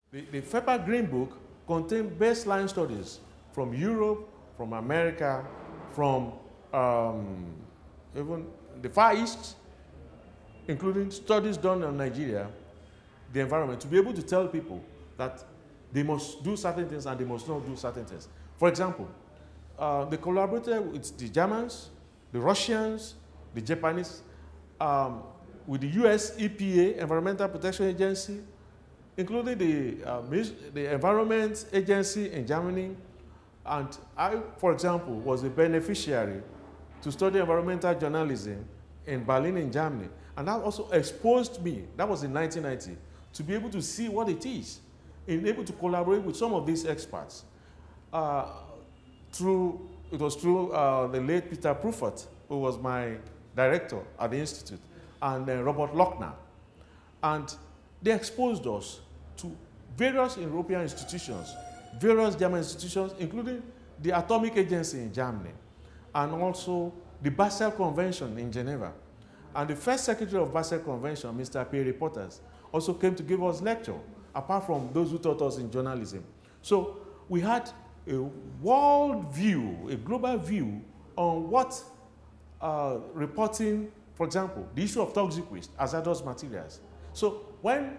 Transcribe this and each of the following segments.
The FEPA Green Book contains baseline studies from Europe, from America, from even the Far East, including studies done on Nigeria, the environment, to be able to tell people that they must do certain things and they must not do certain things. For example, they collaborated with the Germans, the Russians, the Japanese, with the US EPA, Environmental Protection Agency, including the Environment Agency in Germany. And I, for example, was a beneficiary to study environmental journalism in Berlin, in Germany. And that also exposed me, that was in 1990, to be able to see what it is, and able to collaborate with some of these experts. It was through the late Peter Prufert, who was my director at the Institute, and Robert Lochner. And they exposed us to various European institutions, various German institutions, including the Atomic Agency in Germany, and also the Basel Convention in Geneva. And the first secretary of Basel Convention, Mr. Pierre Potters, also came to give us lecture, apart from those who taught us in journalism. So we had a world view, a global view on what reporting, for example, the issue of toxic waste, hazardous materials. So when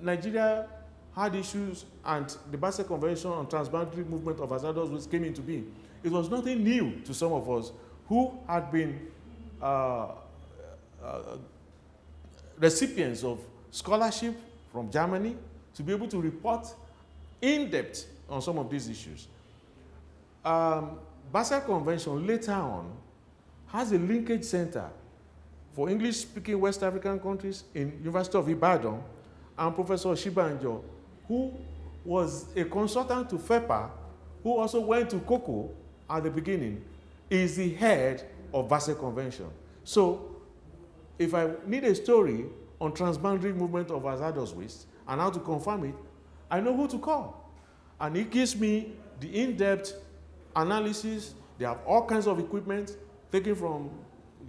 Nigeria had issues and the Basel Convention on Transboundary Movement of Hazardous Waste came into being, it was nothing new to some of us who had been recipients of scholarship from Germany to be able to report in depth on some of these issues. Basel Convention later on has a linkage center for English-speaking West African countries in University of Ibadan, and Professor Shibanjo, who was a consultant to FEPA, who also went to COCO at the beginning, is the head of Basel Convention. So if I need a story on transboundary movement of hazardous waste and how to confirm it, I know who to call. And it gives me the in-depth analysis. They have all kinds of equipment taken from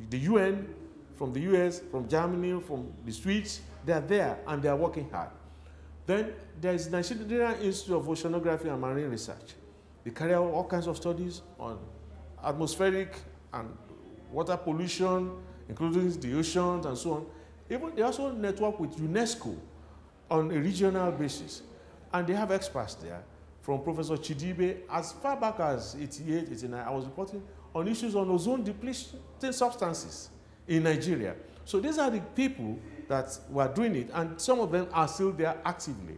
the UN, from the US, from Germany, from the Swedes. They are there and they are working hard. Then there is the Nigerian Institute of Oceanography and Marine Research. They carry out all kinds of studies on atmospheric and water pollution, including the oceans and so on. Even they also network with UNESCO on a regional basis. And they have experts there, from Professor Chidibe. As far back as 88, 89, I was reporting on issues on ozone depleting substances in Nigeria. So these are the people that were doing it, and some of them are still there actively.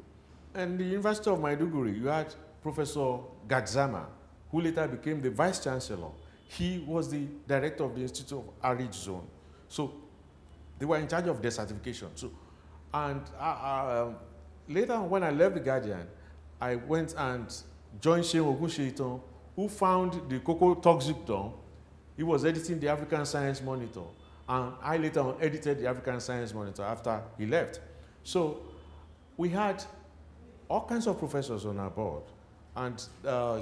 And the University of Maiduguri, you had Professor Gadzama, who later became the Vice Chancellor. He was the director of the Institute of Arid Zone. So they were in charge of desertification. So, and later on, when I left the Guardian, I went and joined Sheikh Ogunseyitan, who found the cocoa toxic dump. He was editing the African Science Monitor, and I later on edited the African Science Monitor after he left. So we had all kinds of professors on our board. And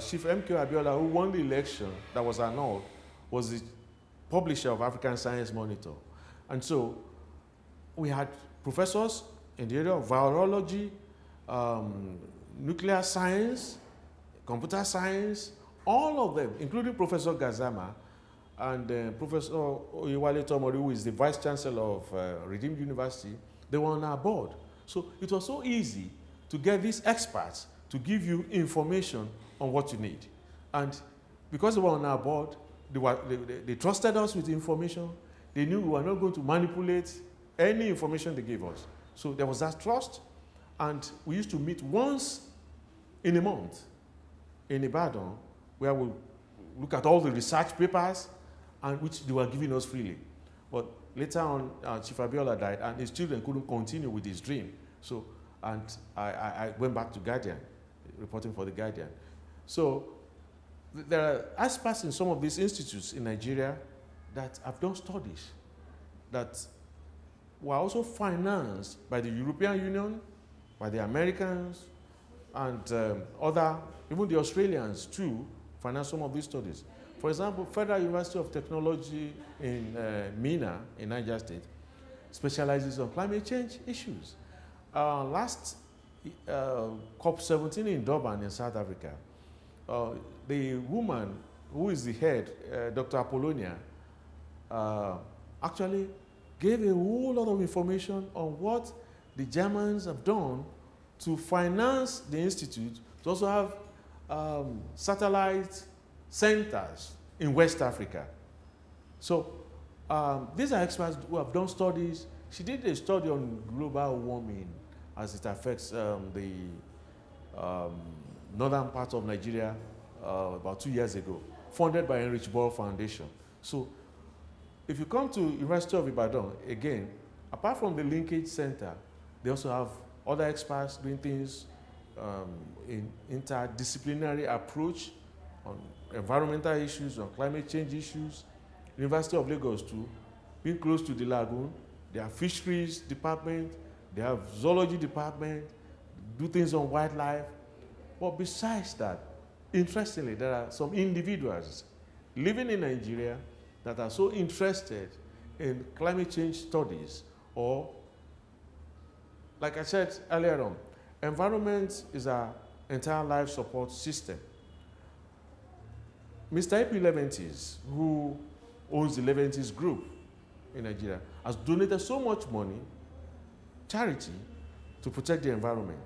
Chief M.K. Abiola, who won the election that was annulled, was the publisher of African Science Monitor. And so we had professors in the area of virology, nuclear science, computer science, all of them, including Professor Gazama and Professor Oyewale Tomori, who is the Vice Chancellor of Redeemed University. They were on our board. So it was so easy to get these experts to give you information on what you need. And because they were on our board, they trusted us with information. They knew we were not going to manipulate any information they gave us. So there was that trust, and we used to meet once in a month in Ibadan, where we look at all the research papers, and which they were giving us freely. But later on, Chief Abiola died, and his children couldn't continue with his dream. So, and I went back to Guardian, reporting for the Guardian. So there are aspects in some of these institutes in Nigeria that have done studies that were also financed by the European Union, by the Americans, and other, even the Australians too, finance some of these studies. For example, Federal University of Technology in Mina, in Niger State, specializes on climate change issues. Last COP17 in Durban in South Africa, the woman who is the head, Dr. Apollonia, actually gave a whole lot of information on what the Germans have done to finance the institute to also have satellite centers in West Africa. So these are experts who have done studies. She did a study on global warming as it affects the northern part of Nigeria about 2 years ago, funded by Enrich Ball Foundation. So if you come to University of Ibadan, again, apart from the linkage center, they also have other experts doing things in interdisciplinary approach on environmental issues, on climate change issues. University of Lagos too, being close to the lagoon, they have fisheries department, they have zoology department, do things on wildlife. But besides that, interestingly, there are some individuals living in Nigeria that are so interested in climate change studies, or, like I said earlier on, environment is our entire life support system. Mr. A.P. Leventis, who owns the Leventis Group in Nigeria, has donated so much money, charity, to protect the environment.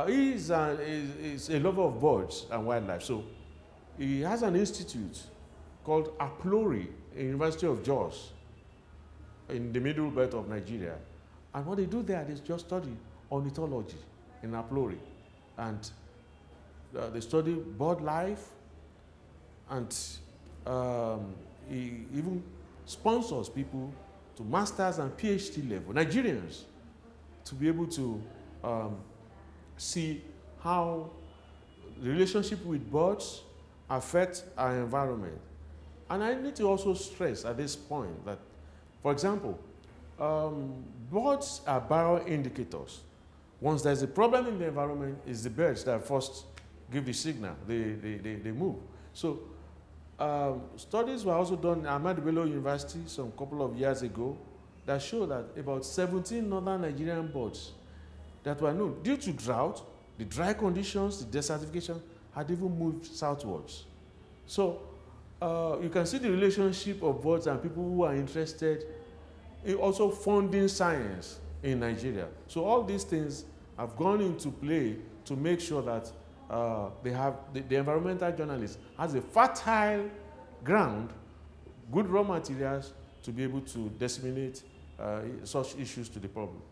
He is a lover of birds and wildlife, so he has an institute called Aplori in University of Jos in the middle belt of Nigeria. And what they do there is just study ornithology in Aplori. And they study bird life, and he even sponsors people to master's and PhD level, Nigerians, to be able to see how the relationship with birds affects our environment. And I need to also stress at this point that, for example, birds are bioindicators. Once there's a problem in the environment, it's the birds that first give the signal, they move. So studies were also done at Ahmadu Bello University some couple of years ago that show that about 17 northern Nigerian birds that were known due to drought, the dry conditions, the desertification, had even moved southwards. So you can see the relationship of birds and people who are interested in also funding science in Nigeria. So all these things have gone into play to make sure that the environmental journalist has a fertile ground, good raw materials to be able to disseminate such issues to the public.